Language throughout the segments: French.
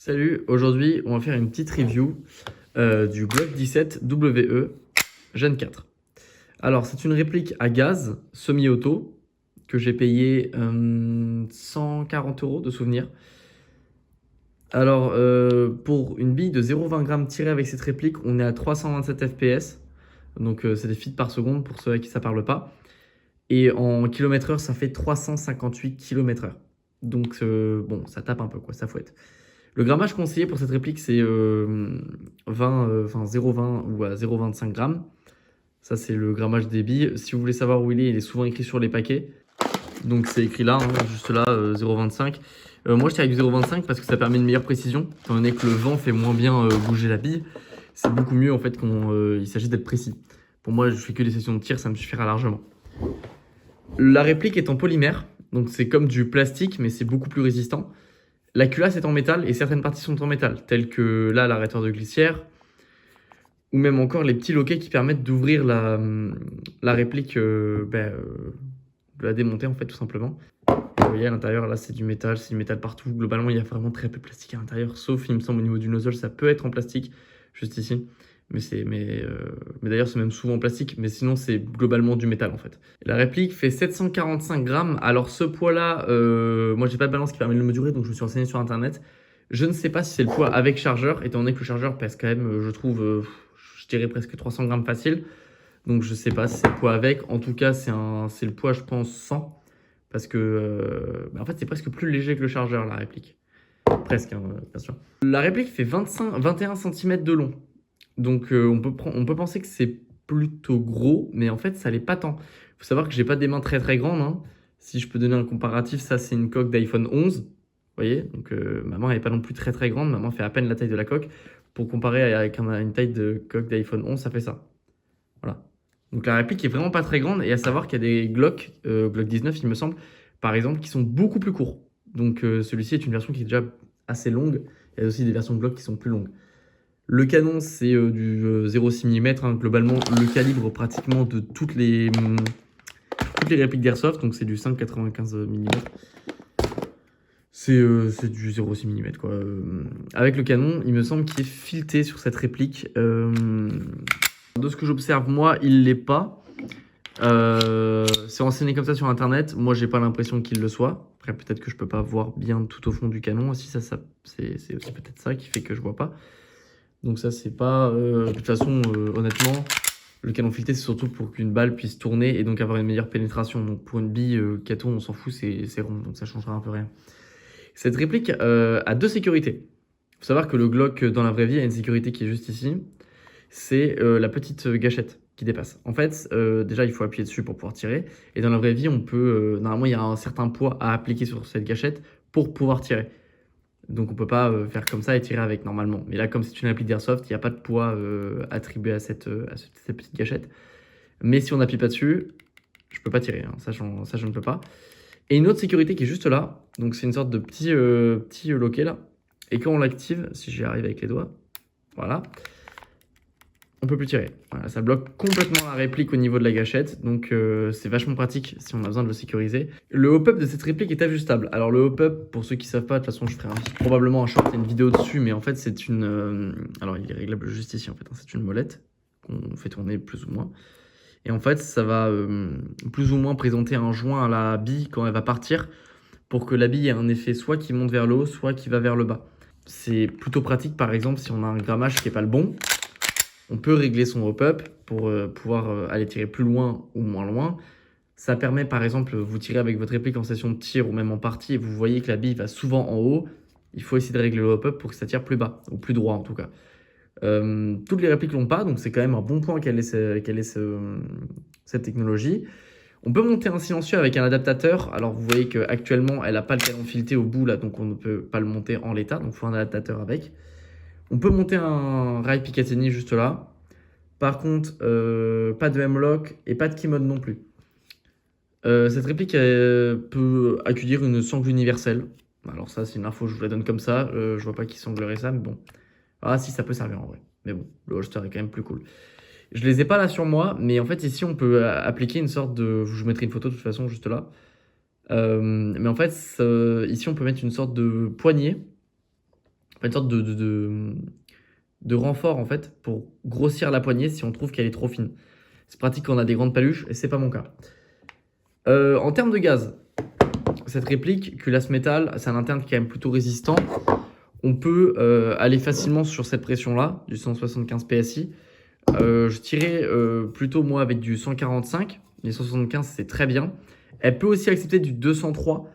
Salut, aujourd'hui on va faire une petite review du Glock 17 WE Gen 4. Alors c'est une réplique à gaz semi-auto que j'ai payé 140 € de souvenir. Alors pour une bille de 0,20 g tirée avec cette réplique, on est à 327 fps. Donc c'est des feeds par seconde pour ceux à qui ça parle pas. Et en km/h ça fait 358 km/h. Donc bon, ça tape un peu quoi, ça fouette. Le grammage conseillé pour cette réplique, c'est 0,20 ou à 0,25 grammes. Ça, c'est le grammage des billes. Si vous voulez savoir où il est souvent écrit sur les paquets. Donc, c'est écrit là, hein, juste là, 0,25. Moi, je tire avec du 0,25 parce que ça permet une meilleure précision. Étant donné que le vent fait moins bien bouger la bille, c'est beaucoup mieux en fait quand il s'agit d'être précis. Pour moi, je fais que des sessions de tir, ça me suffira largement. La réplique est en polymère. Donc, c'est comme du plastique, mais c'est beaucoup plus résistant. La culasse est en métal et certaines parties sont en métal, telles que là l'arrêteur de glissière, ou même encore les petits loquets qui permettent d'ouvrir la réplique, de la démonter en fait tout simplement. Vous voyez à l'intérieur là c'est du métal partout, globalement il y a vraiment très peu de plastique à l'intérieur, sauf il me semble au niveau du nozzle ça peut être en plastique, juste ici. Mais d'ailleurs c'est même souvent en plastique, mais sinon c'est globalement du métal en fait. La réplique fait 745 grammes, alors ce poids là, moi j'ai pas de balance qui permet de le mesurer donc je me suis renseigné sur internet. Je ne sais pas si c'est le poids avec chargeur, étant donné que le chargeur pèse quand même, je trouve, je dirais presque 300 grammes facile. Donc je sais pas si c'est le poids avec, en tout cas c'est le poids je pense 100, parce que en fait c'est presque plus léger que le chargeur la réplique. Presque, hein, bien sûr. La réplique fait 21 cm de long. Donc on peut penser que c'est plutôt gros, mais en fait ça l'est pas tant. Il faut savoir que j'ai pas des mains très très grandes, hein. Si je peux donner un comparatif, ça c'est une coque d'iPhone 11. Vous voyez, donc ma main n'est pas non plus très très grande, ma main fait à peine la taille de la coque. Pour comparer avec une taille de coque d'iPhone 11, ça fait ça. Voilà. Donc la réplique est vraiment pas très grande, et à savoir qu'il y a des Glock, Glock 19 il me semble, par exemple, qui sont beaucoup plus courts. Donc celui-ci est une version qui est déjà assez longue. Il y a aussi des versions de Glock qui sont plus longues. Le canon, c'est du 0,6 mm, hein, globalement le calibre pratiquement de toutes les répliques d'Airsoft, donc c'est du 5,95 mm. C'est du 0,6 mm quoi. Avec le canon, il me semble qu'il est fileté sur cette réplique. De ce que j'observe, moi, il l'est pas. C'est renseigné comme ça sur internet. Moi, j'ai pas l'impression qu'il le soit. Après, peut-être que je peux pas voir bien tout au fond du canon aussi. Ça c'est aussi peut-être ça qui fait que je vois pas. Donc ça, c'est pas... de toute façon, honnêtement, le canon fileté, c'est surtout pour qu'une balle puisse tourner et donc avoir une meilleure pénétration. Donc pour une bille qui tourne, on s'en fout, c'est rond. Donc ça changera un peu rien. Cette réplique a deux sécurités. Il faut savoir que le Glock, dans la vraie vie, a une sécurité qui est juste ici. C'est la petite gâchette qui dépasse. En fait, déjà, il faut appuyer dessus pour pouvoir tirer. Et dans la vraie vie, on peut... normalement, il y a un certain poids à appliquer sur cette gâchette pour pouvoir tirer. Donc on peut pas faire comme ça et tirer avec normalement. Mais là, comme c'est une appli d'Airsoft, il n'y a pas de poids attribué à cette petite gâchette. Mais si on n'appuie pas dessus, je peux pas tirer, hein. Ça, je ne peux pas. Et une autre sécurité qui est juste là. Donc c'est une sorte de petit loquet là. Et quand on l'active, si j'y arrive avec les doigts, voilà, on peut plus tirer. Voilà, ça bloque complètement la réplique au niveau de la gâchette, donc c'est vachement pratique si on a besoin de le sécuriser. Le hop-up de cette réplique est ajustable. Alors le hop-up, pour ceux qui savent pas, de toute façon je ferai probablement un short et une vidéo dessus, mais en fait c'est une... alors il est réglable juste ici en fait, hein, c'est une molette qu'on fait tourner plus ou moins. Et en fait ça va plus ou moins présenter un joint à la bille quand elle va partir, pour que la bille ait un effet soit qui monte vers le haut, soit qui va vers le bas. C'est plutôt pratique par exemple si on a un grammage qui n'est pas le bon. On peut régler son hop-up pour pouvoir aller tirer plus loin ou moins loin. Ça permet par exemple, vous tirez avec votre réplique en session de tir ou même en partie et vous voyez que la bille va souvent en haut. Il faut essayer de régler le hop-up pour que ça tire plus bas, ou plus droit en tout cas. Toutes les répliques l'ont pas, donc c'est quand même un bon point qu'elle ait cette technologie. On peut monter un silencieux avec un adaptateur. Alors vous voyez qu'actuellement elle n'a pas le canon fileté au bout là, donc on ne peut pas le monter en l'état, donc il faut un adaptateur avec. On peut monter un rail Picatinny juste là. Par contre, pas de M-Lock et pas de Keymode non plus. Cette réplique peut accueillir une sangle universelle. Alors ça, c'est une info, je vous la donne comme ça. Je vois pas qui sanglerait ça, mais bon. Ah si, ça peut servir en vrai. Mais bon, le holster est quand même plus cool. Je les ai pas là sur moi, mais en fait, ici, on peut appliquer une sorte de... Je vous mettrai une photo de toute façon juste là. Mais en fait, ici, on peut mettre une sorte de poignée une sorte de renfort en fait pour grossir la poignée si on trouve qu'elle est trop fine. C'est pratique quand on a des grandes paluches et c'est pas mon cas. En termes de gaz, cette réplique culasse métal, c'est un interne qui est quand même plutôt résistant. On peut aller facilement sur cette pression-là, du 175 PSI. Je tirais plutôt moi avec du 145. Les 175 c'est très bien. Elle peut aussi accepter du 203.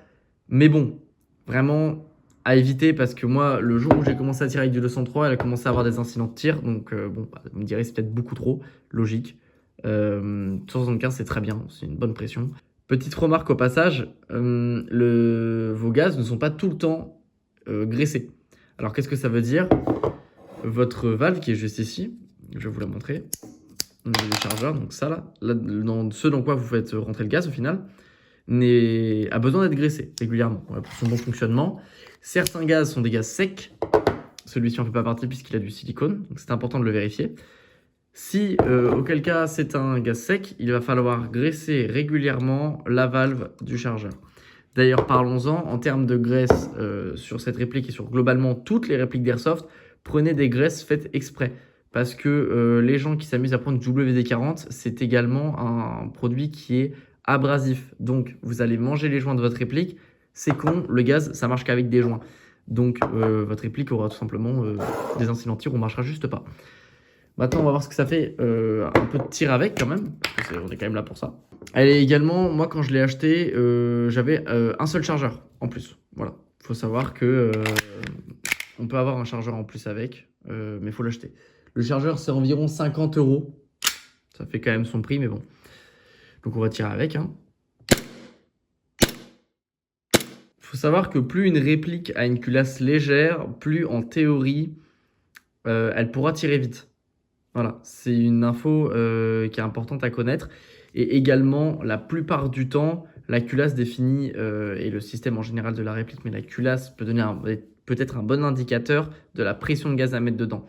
Mais bon, vraiment à éviter parce que moi, le jour où j'ai commencé à tirer avec du 203, elle a commencé à avoir des incidents de tir. Donc bon, vous me direz c'est peut-être beaucoup trop, logique. 175 c'est très bien, c'est une bonne pression. Petite remarque au passage, vos gaz ne sont pas tout le temps graissés. Alors qu'est-ce que ça veut dire? Votre valve qui est juste ici, je vais vous la montrer, le chargeur, donc ça là dans ce dans quoi vous faites rentrer le gaz au final, a besoin d'être graissé régulièrement pour son bon fonctionnement. Certains gaz sont des gaz secs, celui-ci en fait pas partie puisqu'il a du silicone, donc c'est important de le vérifier. Si, auquel cas c'est un gaz sec, il va falloir graisser régulièrement la valve du chargeur. D'ailleurs, parlons-en, en termes de graisse sur cette réplique et sur globalement toutes les répliques d'Airsoft, prenez des graisses faites exprès. Parce que les gens qui s'amusent à prendre du WD-40, c'est également un produit qui est abrasif. Donc, vous allez manger les joints de votre réplique. C'est con, le gaz, ça marche qu'avec des joints. Donc, votre réplique aura tout simplement des incidents de tir, on ne marchera juste pas. Maintenant, on va voir ce que ça fait un peu de tir avec quand même, parce qu'on est quand même là pour ça. Elle est également, moi quand je l'ai acheté, j'avais un seul chargeur en plus. Voilà, il faut savoir que on peut avoir un chargeur en plus avec, mais il faut l'acheter. Le chargeur, c'est environ 50 €. Ça fait quand même son prix, mais bon. Donc on va tirer avec. Hein. Faut savoir que plus une réplique a une culasse légère, plus en théorie, elle pourra tirer vite. Voilà, c'est une info qui est importante à connaître. Et également, la plupart du temps, la culasse définit, et le système en général de la réplique, mais la culasse peut donner peut-être un bon indicateur de la pression de gaz à mettre dedans.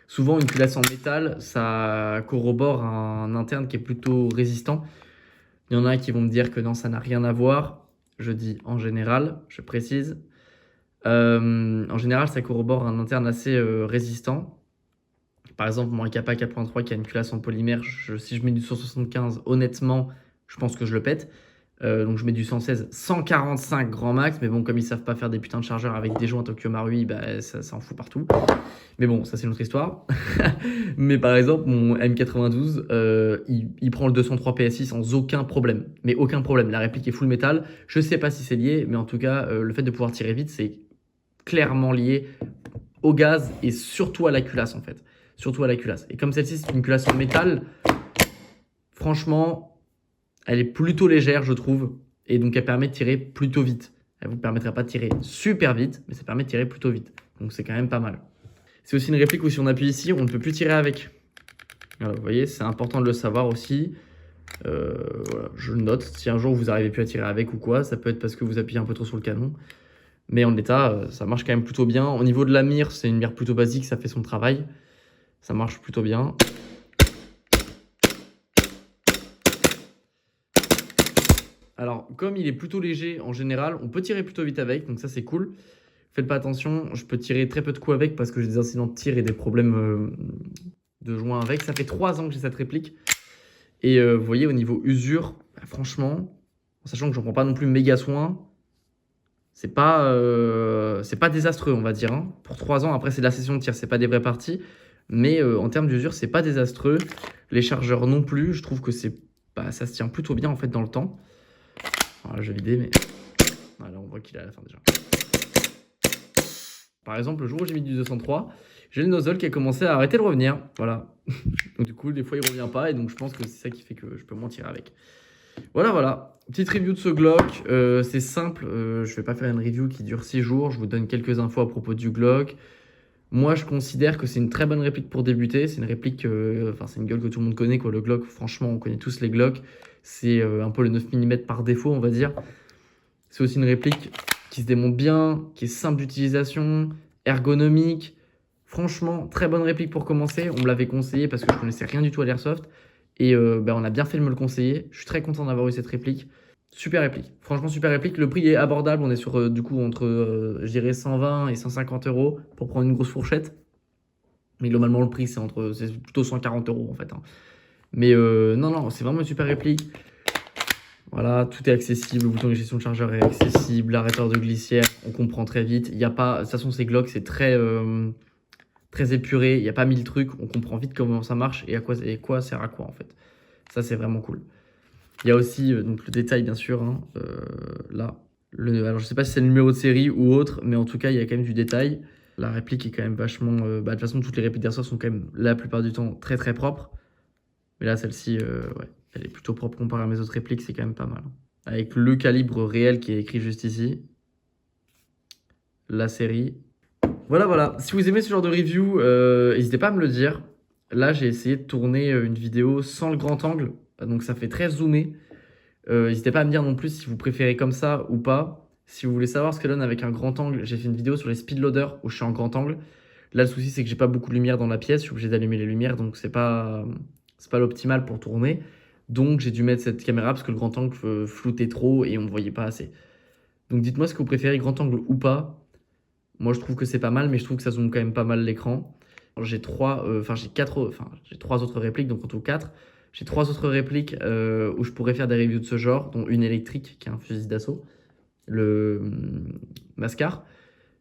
Souvent, une culasse en métal, ça corrobore un interne qui est plutôt résistant. Il y en a qui vont me dire que non, ça n'a rien à voir. Je dis en général, je précise. En général, ça corrobore un interne assez résistant. Par exemple, mon Kappa 4.3 qui a une culasse en polymère, si je mets du 175, honnêtement, je pense que je le pète. Donc je mets du 116, 145 grand max, mais bon, comme ils savent pas faire des putains de chargeurs avec des joints Tokyo Marui, bah, ça en fout partout. Mais bon, ça c'est une autre histoire. Mais par exemple, mon M92, il prend le 203 PSI sans aucun problème. Mais aucun problème, la réplique est full métal. Je sais pas si c'est lié, mais en tout cas, le fait de pouvoir tirer vite, c'est clairement lié au gaz et surtout à la culasse en fait. Surtout à la culasse. Et comme celle-ci, c'est une culasse en métal, franchement, elle est plutôt légère, je trouve. Et donc, elle permet de tirer plutôt vite. Elle ne vous permettra pas de tirer super vite, mais ça permet de tirer plutôt vite. Donc, c'est quand même pas mal. C'est aussi une réplique où si on appuie ici, on ne peut plus tirer avec. Alors, vous voyez, c'est important de le savoir aussi. Voilà, je le note. Si un jour vous n'arrivez plus à tirer avec ou quoi, ça peut être parce que vous appuyez un peu trop sur le canon. Mais en l'état, ça marche quand même plutôt bien. Au niveau de la mire, c'est une mire plutôt basique, ça fait son travail. Ça marche plutôt bien. Alors, comme il est plutôt léger en général, on peut tirer plutôt vite avec, donc ça c'est cool. Faites pas attention, je peux tirer très peu de coups avec parce que j'ai des incidents de tir et des problèmes de joints avec. Ça fait 3 ans que j'ai cette réplique. Et vous voyez, au niveau usure, bah, franchement, en sachant que j'en prends pas non plus méga soin, c'est pas désastreux, on va dire. Hein. Pour 3 ans, après c'est de la session de tir, c'est pas des vraies parties. Mais en termes d'usure, c'est pas désastreux. Les chargeurs non plus, je trouve que ça se tient plutôt bien en fait dans le temps. Alors là, je vais vider, mais voilà, on voit qu'il est à la fin déjà. Par exemple, le jour où j'ai mis du 203, j'ai le nozzle qui a commencé à arrêter de revenir. Voilà. Donc du coup, des fois, il revient pas et donc je pense que c'est ça qui fait que je peux moins tirer avec. Voilà. Petite review de ce Glock. C'est simple. Je vais pas faire une review qui dure 6 jours. Je vous donne quelques infos à propos du Glock. Moi, je considère que c'est une très bonne réplique pour débuter. C'est une réplique, c'est une gueule que tout le monde connaît, quoi. Le Glock, franchement, on connaît tous les Glock. C'est un peu le 9 mm par défaut, on va dire. C'est aussi une réplique qui se démonte bien, qui est simple d'utilisation, ergonomique. Franchement, très bonne réplique pour commencer. On me l'avait conseillé parce que je connaissais rien du tout à l'airsoft. Et on a bien fait de me le conseiller. Je suis très content d'avoir eu cette réplique. Super réplique. Franchement, super réplique. Le prix est abordable. On est sur, du coup, entre, je dirais, 120 et 150 euros pour prendre une grosse fourchette. Mais globalement, le prix, c'est plutôt 140 euros, en fait, hein. Mais non, non, c'est vraiment une super réplique. Voilà, tout est accessible. Le bouton de gestion de chargeur est accessible. L'arrêteur de glissière, on comprend très vite. Il y a pas, de toute façon, ces Glock, c'est très épuré. Il n'y a pas 1000 trucs. On comprend vite comment ça marche et quoi sert à quoi, en fait. Ça, c'est vraiment cool. Il y a aussi donc le détail, bien sûr, hein, là. Alors, je sais pas si c'est le numéro de série ou autre, mais en tout cas, il y a quand même du détail. La réplique est quand même vachement. De toute façon, toutes les répliques d'Airsoft sont quand même, la plupart du temps, très très propres. Mais là, celle-ci, ouais, elle est plutôt propre comparée à mes autres répliques, c'est quand même pas mal, hein. Avec le calibre réel qui est écrit juste ici. La série. Voilà, voilà. Si vous aimez ce genre de review, n'hésitez pas à me le dire. Là, j'ai essayé de tourner une vidéo sans le grand angle, donc ça fait très zoomé. N'hésitez pas à me dire non plus si vous préférez comme ça ou pas. Si vous voulez savoir ce que donne avec un grand angle, j'ai fait une vidéo sur les speed loaders où je suis en grand angle. Là, le souci, c'est que j'ai pas beaucoup de lumière dans la pièce. Je suis obligé d'allumer les lumières, donc c'est pas l'optimal pour tourner. Donc, j'ai dû mettre cette caméra parce que le grand angle floutait trop et on ne voyait pas assez. Donc, dites-moi ce que vous préférez, grand angle ou pas. Moi, je trouve que c'est pas mal, mais je trouve que ça zoome quand même pas mal l'écran. J'ai trois autres répliques, donc en tout quatre. J'ai trois autres répliques où je pourrais faire des reviews de ce genre, dont une électrique qui est un fusil d'assaut, le Mascar.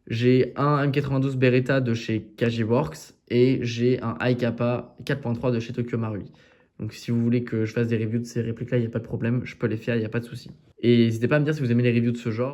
J'ai un M92 Beretta de chez Kajiworks et j'ai un iKappa 4.3 de chez Tokyo Marui. Donc si vous voulez que je fasse des reviews de ces répliques-là, il n'y a pas de problème, je peux les faire, il n'y a pas de souci. Et n'hésitez pas à me dire si vous aimez les reviews de ce genre.